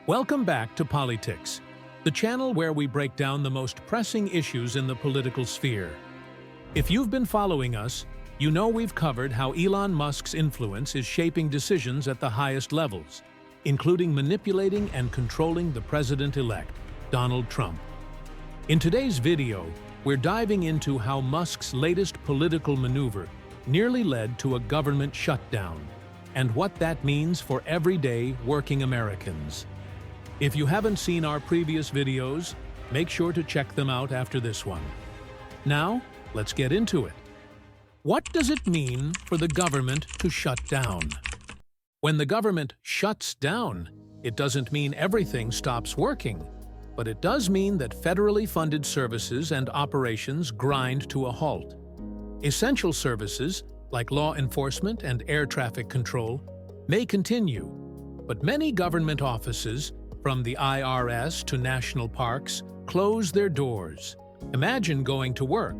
Welcome back to Polytiks, the channel where we break down the most pressing issues in the political sphere. If you've been following us, you know we've covered how Elon Musk's influence is shaping decisions at the highest levels, including manipulating and controlling the president-elect, Donald Trump. In today's video, we're diving into how Musk's latest political maneuver nearly led to a government shutdown, and what that means for everyday working Americans. If you haven't seen our previous videos, make sure to check them out after this one. Now, let's get into it. What does it mean for the government to shut down? When the government shuts down, it doesn't mean everything stops working, but it does mean that federally funded services and operations grind to a halt. Essential services, like law enforcement and air traffic control, may continue, but many government offices, from the IRS to national parks, close their doors. Imagine going to work,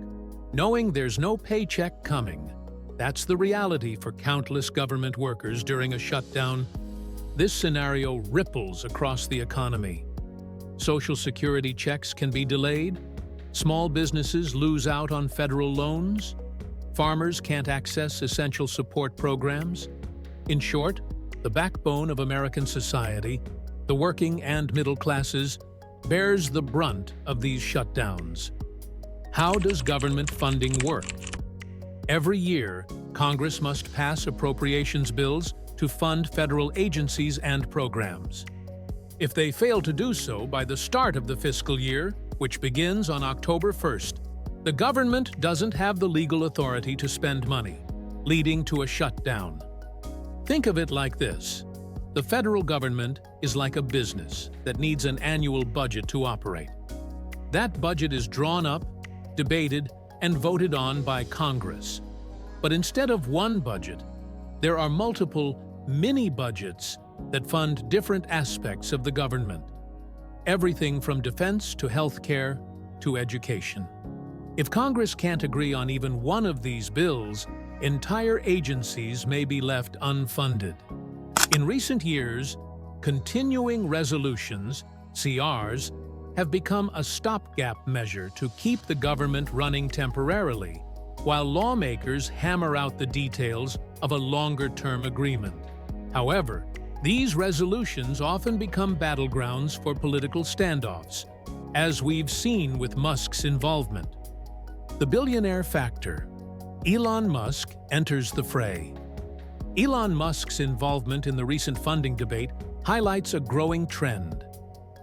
knowing there's no paycheck coming. That's the reality for countless government workers during a shutdown. This scenario ripples across the economy. Social Security checks can be delayed, small businesses lose out on federal loans, farmers can't access essential support programs. In short, the backbone of American society, the working and middle classes, bears the brunt of these shutdowns. How does government funding work? Every year, Congress must pass appropriations bills to fund federal agencies and programs. If they fail to do so by the start of the fiscal year, which begins on October 1st, the government doesn't have the legal authority to spend money, leading to a shutdown. Think of it like this. The federal government is like a business that needs an annual budget to operate. That budget is drawn up, debated, and voted on by Congress. But instead of one budget, there are multiple mini-budgets that fund different aspects of the government. Everything from defense to healthcare to education. If Congress can't agree on even one of these bills, entire agencies may be left unfunded. In recent years, continuing resolutions, CRs, have become a stopgap measure to keep the government running temporarily, while lawmakers hammer out the details of a longer-term agreement. However, these resolutions often become battlegrounds for political standoffs, as we've seen with Musk's involvement. The billionaire factor. Elon Musk enters the fray. Elon Musk's involvement in the recent funding debate highlights a growing trend.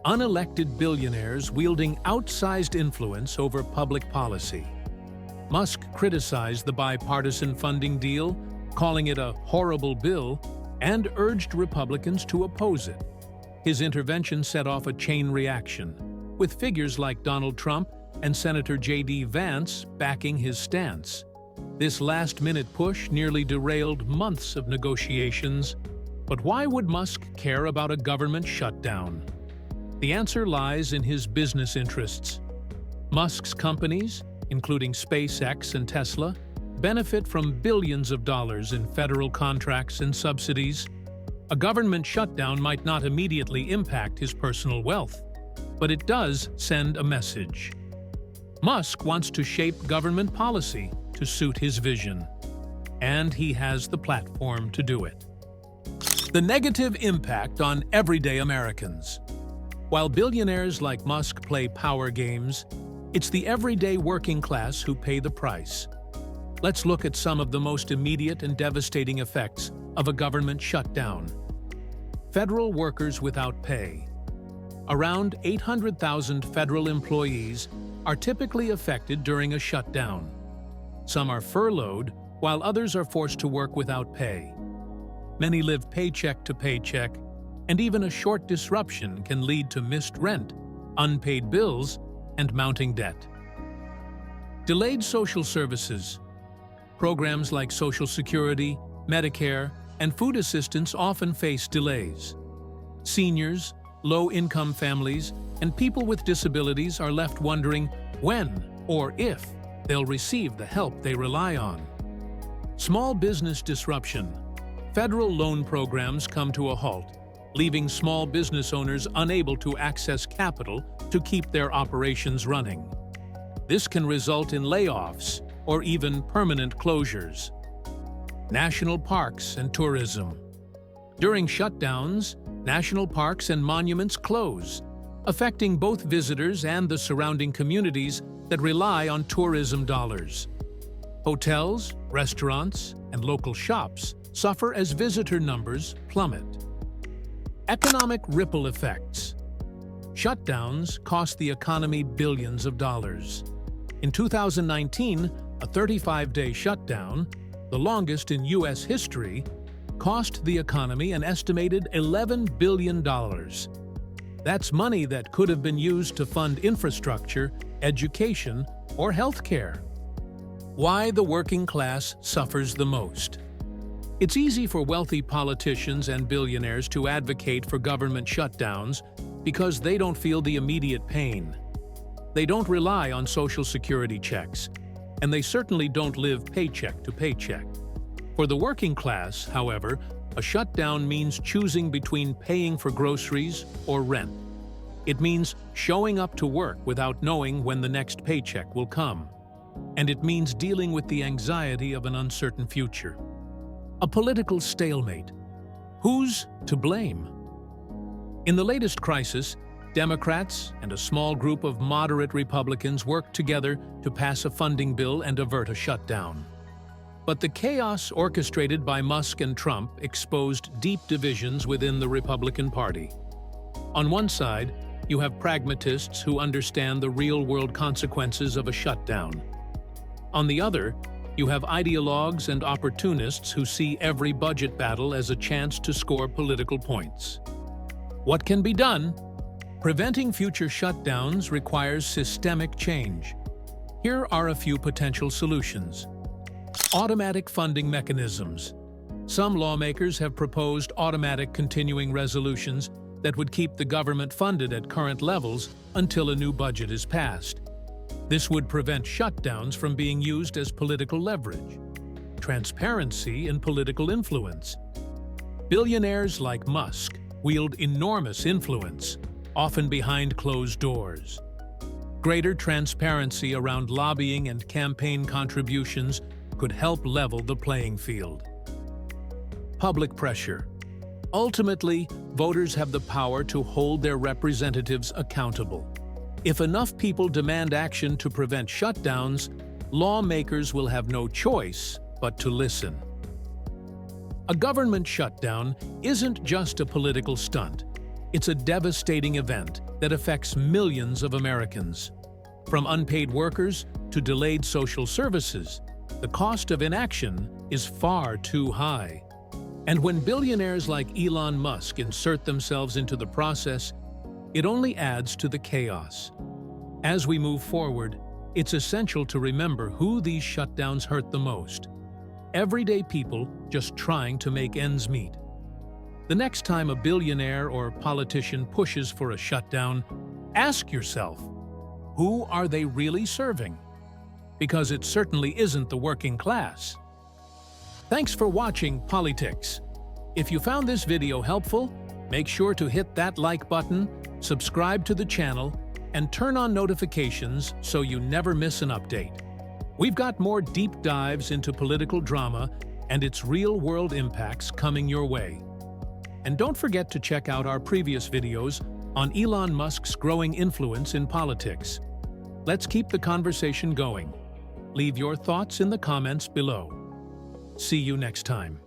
Unelected billionaires wielding outsized influence over public policy. Musk criticized the bipartisan funding deal, calling it a horrible bill, and urged Republicans to oppose it. His intervention set off a chain reaction, with figures like Donald Trump and Senator J.D. Vance backing his stance. This last-minute push nearly derailed months of negotiations. But why would Musk care about a government shutdown? The answer lies in his business interests. Musk's companies, including SpaceX and Tesla, benefit from billions of dollars in federal contracts and subsidies. A government shutdown might not immediately impact his personal wealth, but it does send a message. Musk wants to shape government policy to suit his vision, and he has the platform to do it. The negative impact on everyday Americans. While billionaires like Musk play power games, it's the everyday working class who pay the price. Let's look at some of the most immediate and devastating effects of a government shutdown. Federal workers without pay. Around 800,000 federal employees are typically affected during a shutdown. Some are furloughed, while others are forced to work without pay. Many live paycheck to paycheck, and even a short disruption can lead to missed rent, unpaid bills, and mounting debt. Delayed social services. Programs like Social Security, Medicare, and food assistance often face delays. Seniors, low-income families, and people with disabilities are left wondering when or if they'll receive the help they rely on. Small business disruption. Federal loan programs come to a halt, leaving small business owners unable to access capital to keep their operations running. This can result in layoffs or even permanent closures. National parks and tourism. During shutdowns, national parks and monuments close, affecting both visitors and the surrounding communities that rely on tourism dollars. Hotels, restaurants, and local shops suffer as visitor numbers plummet. Economic ripple effects. Shutdowns cost the economy billions of dollars. In 2019, a 35-day shutdown, the longest in U.S. history, cost the economy an estimated $11 billion. That's money that could have been used to fund infrastructure, education, or healthcare. Why the working class suffers the most. It's easy for wealthy politicians and billionaires to advocate for government shutdowns because they don't feel the immediate pain. They don't rely on Social Security checks, and they certainly don't live paycheck to paycheck. For the working class, however, a shutdown means choosing between paying for groceries or rent. It means showing up to work without knowing when the next paycheck will come. And it means dealing with the anxiety of an uncertain future. A political stalemate. Who's to blame? In the latest crisis, Democrats and a small group of moderate Republicans worked together to pass a funding bill and avert a shutdown. But the chaos orchestrated by Musk and Trump exposed deep divisions within the Republican Party. On one side, you have pragmatists who understand the real-world consequences of a shutdown. On the other, you have ideologues and opportunists who see every budget battle as a chance to score political points. What can be done? Preventing future shutdowns requires systemic change. Here are a few potential solutions. Automatic funding mechanisms. Some lawmakers have proposed automatic continuing resolutions that would keep the government funded at current levels until a new budget is passed. This would prevent shutdowns from being used as political leverage. Transparency in political influence. Billionaires like Musk wield enormous influence, often behind closed doors. Greater transparency around lobbying and campaign contributions could help level the playing field. Public pressure. Ultimately, voters have the power to hold their representatives accountable. If enough people demand action to prevent shutdowns, lawmakers will have no choice but to listen. A government shutdown isn't just a political stunt. It's a devastating event that affects millions of Americans. From unpaid workers to delayed social services, the cost of inaction is far too high. And when billionaires like Elon Musk insert themselves into the process, it only adds to the chaos. As we move forward, it's essential to remember who these shutdowns hurt the most. Everyday people just trying to make ends meet. The next time a billionaire or politician pushes for a shutdown, ask yourself, who are they really serving? Because it certainly isn't the working class. Thanks for watching Polytiks. If you found this video helpful, make sure to hit that like button, subscribe to the channel, and turn on notifications so you never miss an update. We've got more deep dives into political drama and its real-world impacts coming your way. And don't forget to check out our previous videos on Elon Musk's growing influence in politics. Let's keep the conversation going. Leave your thoughts in the comments below. See you next time.